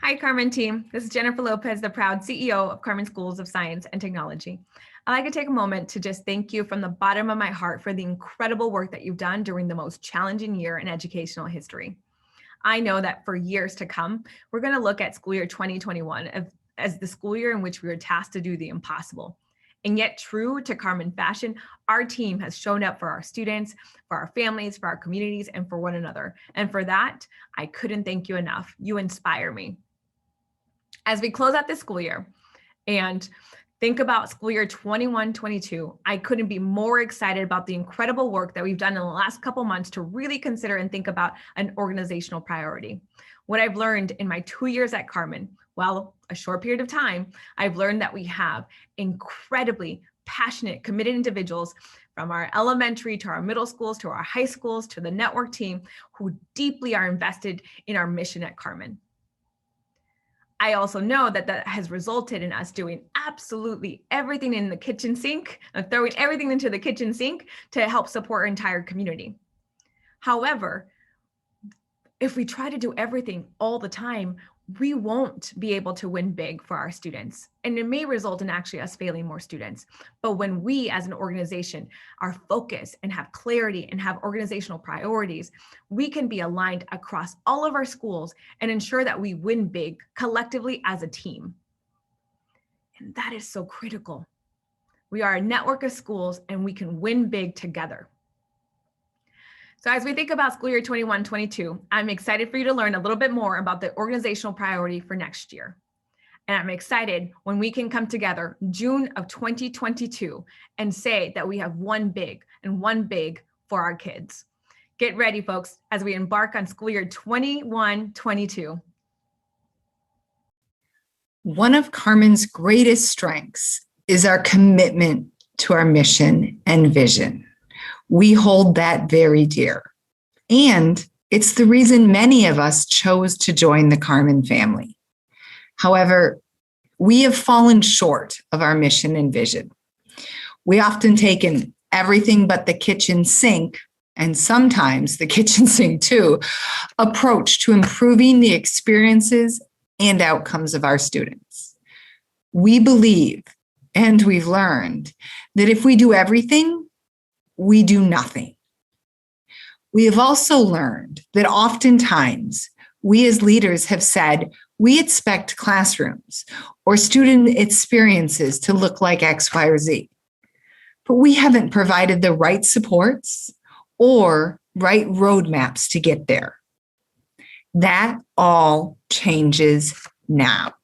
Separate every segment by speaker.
Speaker 1: Hi, Carmen team. This is Jennifer Lopez, the proud CEO of Carmen Schools of Science and Technology. I'd like to take a moment to just thank you from the bottom of my heart for the incredible work that you've done during the most challenging year in educational history. I know that for years to come, we're going to look at school year 2021 as the school year in which we were tasked to do the impossible. And yet, true to Carmen fashion, our team has shown up for our students, for our families, for our communities, and for one another. And for that, I couldn't thank you enough. You inspire me. As we close out this school year and think about school year 21-22, I couldn't be more excited about the incredible work that we've done in the last couple months to really consider and think about an organizational priority. What I've learned in my 2 years at Carmen, well, a short period of time, I've learned that we have incredibly passionate, committed individuals from our elementary to our middle schools, to our high schools, to the network team who deeply are invested in our mission at Carmen. I also know that that has resulted in us doing absolutely everything in the kitchen sink, throwing everything into the kitchen sink to help support our entire community. However, if we try to do everything all the time, we won't be able to win big for our students. And it may result in actually us failing more students. But when we as an organization are focused and have clarity and have organizational priorities, we can be aligned across all of our schools and ensure that we win big collectively as a team. And that is so critical. We are a network of schools and we can win big together. So as we think about school year 21-22, I'm excited for you to learn a little bit more about the organizational priority for next year. And I'm excited when we can come together June of 2022 and say that we have won big and won big for our kids. Get ready, folks, as we embark on school year 21-22.
Speaker 2: One of Carmen's greatest strengths is our commitment to our mission and vision. We hold that very dear. And it's the reason many of us chose to join the Carmen family. However, we have fallen short of our mission and vision. We often take an everything but the kitchen sink, and sometimes the kitchen sink too, approach to improving the experiences and outcomes of our students. We believe, and we've learned, that if we do everything, we do nothing. We have also learned that oftentimes we as leaders have said, we expect classrooms or student experiences to look like X, Y, or Z. But we haven't provided the right supports or right roadmaps to get there. That all changes now.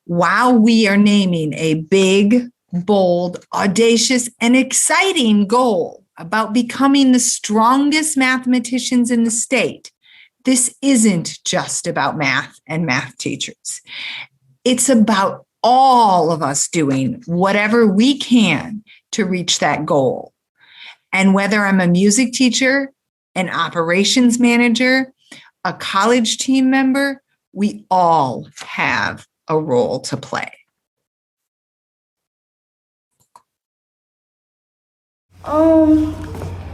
Speaker 2: While we are naming a big, bold, audacious, and exciting goal about becoming the strongest mathematicians in the state, this isn't just about math and math teachers. It's about all of us doing whatever we can to reach that goal. And whether I'm a music teacher, an operations manager, a college team member, we all have a role to play.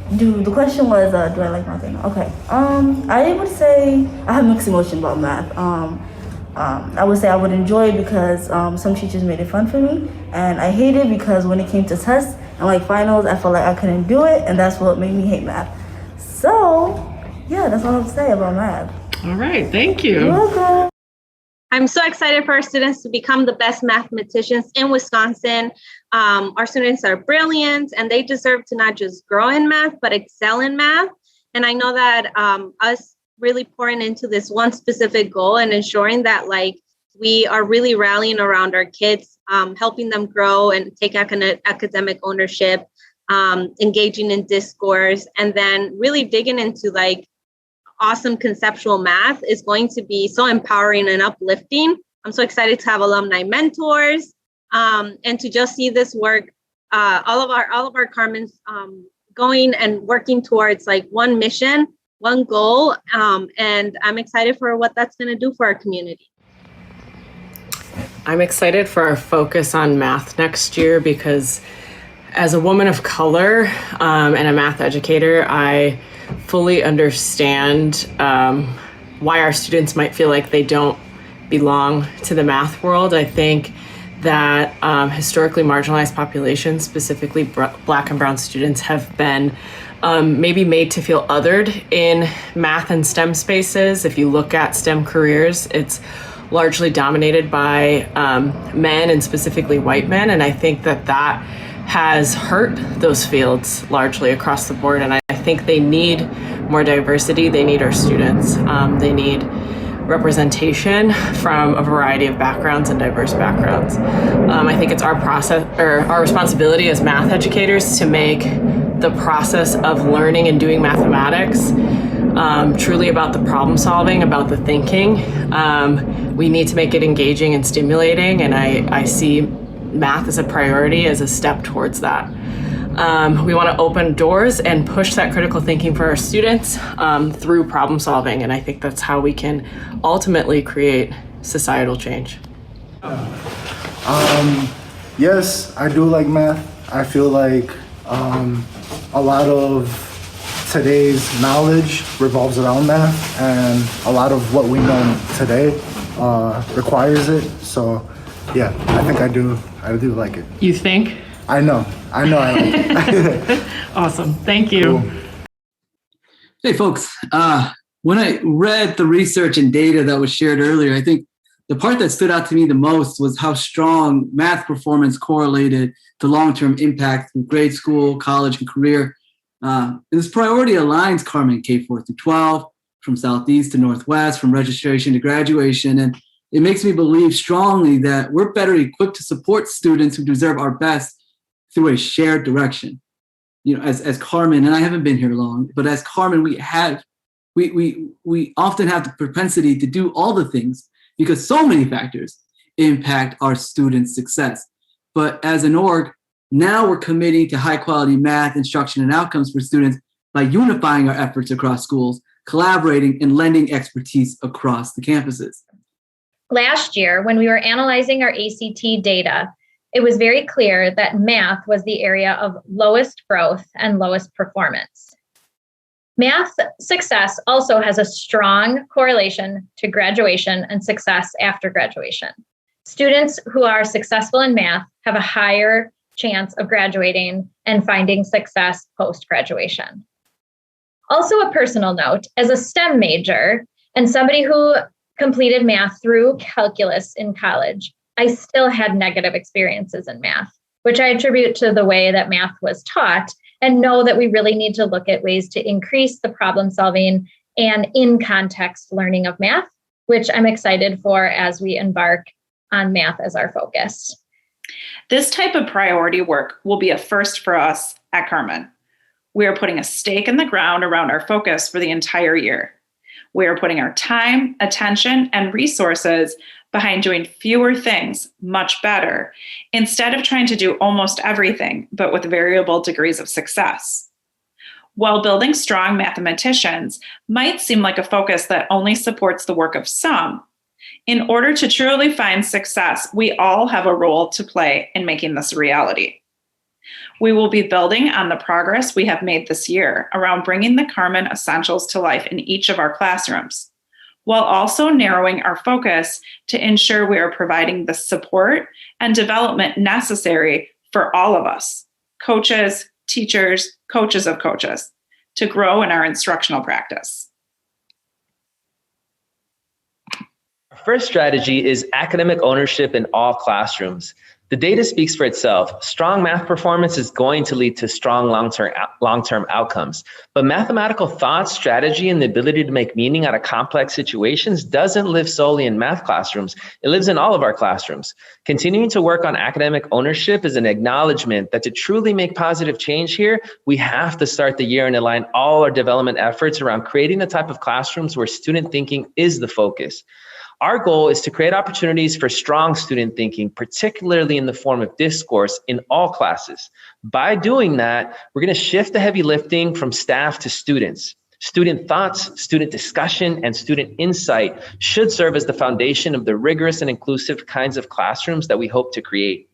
Speaker 3: The question was, do I like math? Okay. I would say I have mixed emotions about math. I would say I would enjoy it because some teachers made it fun for me, and I hate it because when it came to tests and like finals, I felt like I couldn't do it, and that's what made me hate math. So, yeah, that's all I have to say about math.
Speaker 4: All right, thank you.
Speaker 3: You're welcome.
Speaker 5: I'm so excited for our students to become the best mathematicians in Wisconsin. Our students are brilliant and they deserve to not just grow in math, but excel in math. And I know that us really pouring into this one specific goal and ensuring that we are really rallying around our kids, helping them grow and take academic ownership, engaging in discourse, and then really digging into awesome conceptual math is going to be so empowering and uplifting. I'm so excited to have Alumni Mentors and to just see this work, all of our Carmen's going and working towards one mission, one goal. And I'm excited for what that's going to do for our community.
Speaker 4: I'm excited for our focus on math next year because as a woman of color and a math educator, I fully understand why our students might feel like they don't belong to the math world. I think that historically marginalized populations, specifically Black and Brown students, have been maybe made to feel othered in math and STEM spaces. If you look at STEM careers, it's largely dominated by men, and specifically white men. And I think that that has hurt those fields largely across the board. And I think they need more diversity. They need our students. They need representation from a variety of backgrounds and diverse backgrounds. I think it's our responsibility as math educators to make the process of learning and doing mathematics truly about the problem solving, about the thinking. We need to make it engaging and stimulating, and I see math as a priority, as a step towards that. We want to open doors and push that critical thinking for our students through problem solving, and I think that's how we can ultimately create societal change.
Speaker 6: Yes, I do like math. I feel like a lot of today's knowledge revolves around math, and a lot of what we know today requires it. So yeah, I think I do like it.
Speaker 7: You think?
Speaker 6: I know I like it.
Speaker 7: Awesome. Thank you.
Speaker 6: Cool.
Speaker 8: Hey folks, when I read the research and data that was shared earlier, I think the part that stood out to me the most was how strong math performance correlated to long-term impact through grade school, college, and career. This priority aligns Carmen K-4 through 12, from Southeast to Northwest, from registration to graduation. And it makes me believe strongly that we're better equipped to support students who deserve our best through a shared direction. You know, as Carmen, and I haven't been here long, but as Carmen, we often have the propensity to do all the things because so many factors impact our students' success. But as an org, now we're committing to high quality math instruction and outcomes for students by unifying our efforts across schools, collaborating, and lending expertise across the campuses.
Speaker 9: Last year, when we were analyzing our ACT data, it was very clear that math was the area of lowest growth and lowest performance. Math success also has a strong correlation to graduation and success after graduation. Students who are successful in math have a higher chance of graduating and finding success post-graduation. Also, a personal note, as a STEM major and somebody who completed math through calculus in college, I still had negative experiences in math, which I attribute to the way that math was taught, and know that we really need to look at ways to increase the problem solving and in context learning of math, which I'm excited for as we embark on math as our focus.
Speaker 10: This type of priority work will be a first for us at Carmen. We are putting a stake in the ground around our focus for the entire year. We are putting our time, attention, and resources behind doing fewer things much better, instead of trying to do almost everything, but with variable degrees of success. While building strong mathematicians might seem like a focus that only supports the work of some, in order to truly find success, we all have a role to play in making this a reality. We will be building on the progress we have made this year around bringing the Carmen essentials to life in each of our classrooms, while also narrowing our focus to ensure we are providing the support and development necessary for all of us, coaches, teachers, coaches of coaches, to grow in our instructional practice.
Speaker 11: Our first strategy is academic ownership in all classrooms. The data speaks for itself. Strong math performance is going to lead to strong long-term outcomes. But mathematical thought, strategy, and the ability to make meaning out of complex situations doesn't live solely in math classrooms. It lives in all of our classrooms. Continuing to work on academic ownership is an acknowledgement that to truly make positive change here, we have to start the year and align all our development efforts around creating the type of classrooms where student thinking is the focus. Our goal is to create opportunities for strong student thinking, particularly in the form of discourse in all classes. By doing that, we're going to shift the heavy lifting from staff to students. Student thoughts, student discussion, and student insight should serve as the foundation of the rigorous and inclusive kinds of classrooms that we hope to create.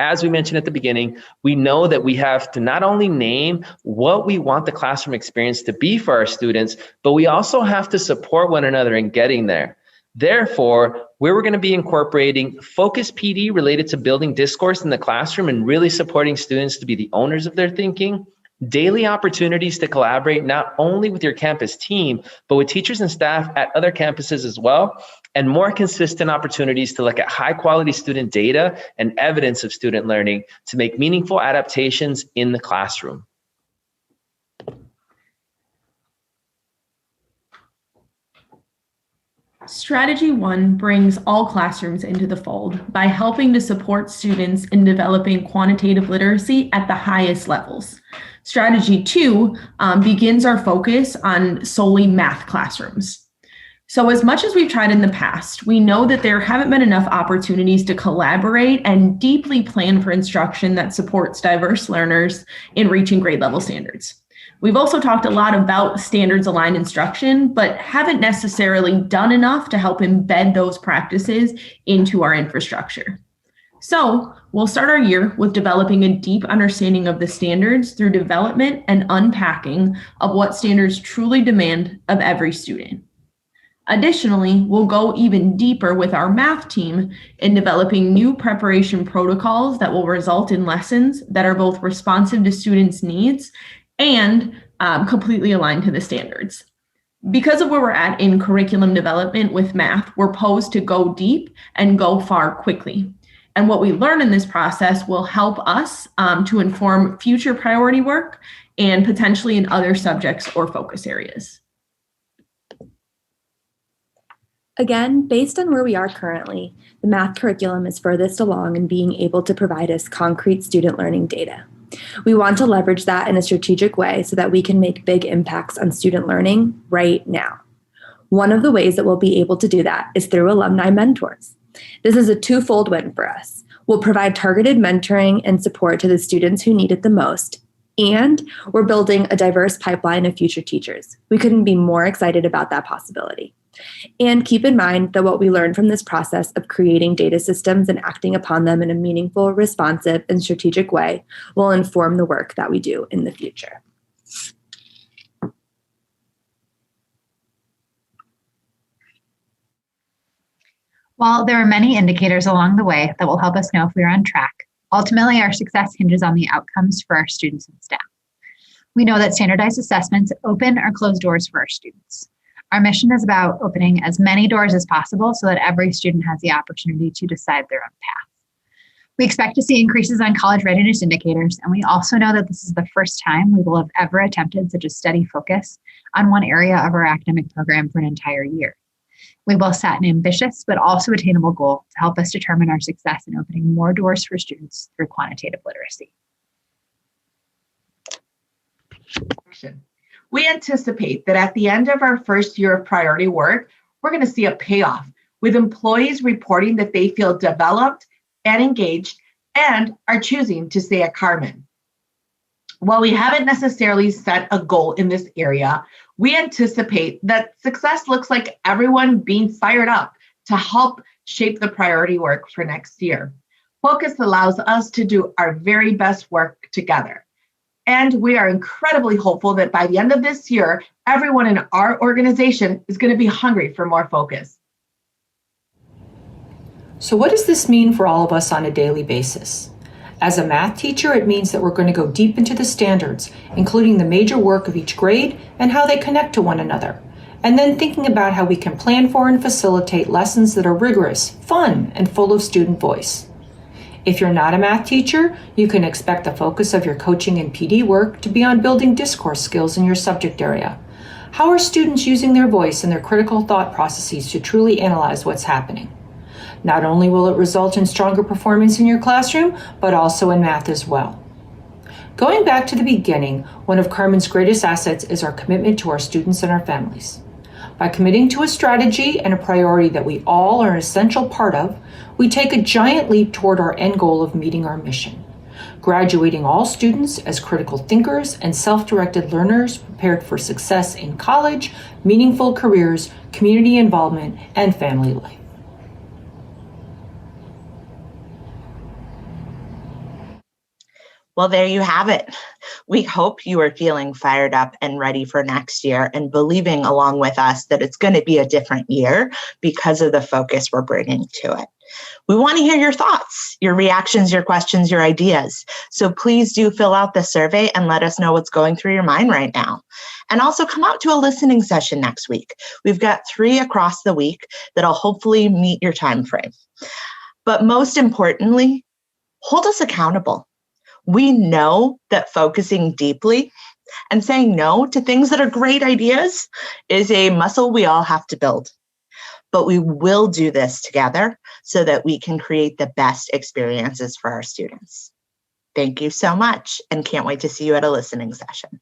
Speaker 11: As we mentioned at the beginning, we know that we have to not only name what we want the classroom experience to be for our students, but we also have to support one another in getting there. Therefore, we're going to be incorporating focus PD related to building discourse in the classroom and really supporting students to be the owners of their thinking, daily opportunities to collaborate not only with your campus team, but with teachers and staff at other campuses as well, and more consistent opportunities to look at high quality student data and evidence of student learning to make meaningful adaptations in the classroom.
Speaker 12: Strategy 1 brings all classrooms into the fold by helping to support students in developing quantitative literacy at the highest levels. Strategy 2 begins our focus on solely math classrooms. So as much as we've tried in the past, we know that there haven't been enough opportunities to collaborate and deeply plan for instruction that supports diverse learners in reaching grade level standards. We've also talked a lot about standards aligned instruction, but haven't necessarily done enough to help embed those practices into our infrastructure. So we'll start our year with developing a deep understanding of the standards through development and unpacking of what standards truly demand of every student. Additionally, we'll go even deeper with our math team in developing new preparation protocols that will result in lessons that are both responsive to students' needs and completely aligned to the standards. Because of where we're at in curriculum development with math, we're posed to go deep and go far quickly. And what we learn in this process will help us to inform future priority work and potentially in other subjects or focus areas.
Speaker 13: Again, based on where we are currently, the math curriculum is furthest along in being able to provide us concrete student learning data. We want to leverage that in a strategic way so that we can make big impacts on student learning right now. One of the ways that we'll be able to do that is through Alumni Mentors. This is a twofold win for us. We'll provide targeted mentoring and support to the students who need it the most, and we're building a diverse pipeline of future teachers. We couldn't be more excited about that possibility. And keep in mind that what we learn from this process of creating data systems and acting upon them in a meaningful, responsive, and strategic way will inform the work that we do in the future.
Speaker 14: While there are many indicators along the way that will help us know if we are on track, ultimately our success hinges on the outcomes for our students and staff. We know that standardized assessments open or close doors for our students. Our mission is about opening as many doors as possible so that every student has the opportunity to decide their own path. We expect to see increases on college readiness indicators, and we also know that this is the first time we will have ever attempted such a steady focus on one area of our academic program for an entire year. We will set an ambitious but also attainable goal to help us determine our success in opening more doors for students through quantitative literacy.
Speaker 15: We anticipate that at the end of our first year of priority work, we're going to see a payoff with employees reporting that they feel developed and engaged and are choosing to stay at Carmen. While we haven't necessarily set a goal in this area, we anticipate that success looks like everyone being fired up to help shape the priority work for next year. Focus allows us to do our very best work together. And we are incredibly hopeful that by the end of this year, everyone in our organization is going to be hungry for more focus.
Speaker 16: So what does this mean for all of us on a daily basis? As a math teacher, it means that we're going to go deep into the standards, including the major work of each grade and how they connect to one another, and then thinking about how we can plan for and facilitate lessons that are rigorous, fun, and full of student voice. If you're not a math teacher, you can expect the focus of your coaching and PD work to be on building discourse skills in your subject area. How are students using their voice and their critical thought processes to truly analyze what's happening? Not only will it result in stronger performance in your classroom, but also in math as well. Going back to the beginning, one of Carmen's greatest assets is our commitment to our students and our families. By committing to a strategy and a priority that we all are an essential part of, we take a giant leap toward our end goal of meeting our mission, graduating all students as critical thinkers and self-directed learners prepared for success in college, meaningful careers, community involvement, and family life.
Speaker 17: Well, there you have it. We hope you are feeling fired up and ready for next year and believing along with us that it's going to be a different year because of the focus we're bringing to it. We want to hear your thoughts, your reactions, your questions, your ideas. So please do fill out the survey and let us know what's going through your mind right now. And also come out to a listening session next week. We've got 3 across the week that'll hopefully meet your time frame. But most importantly, hold us accountable. We know that focusing deeply and saying no to things that are great ideas is a muscle we all have to build. But we will do this together so that we can create the best experiences for our students. Thank you so much, and can't wait to see you at a listening session.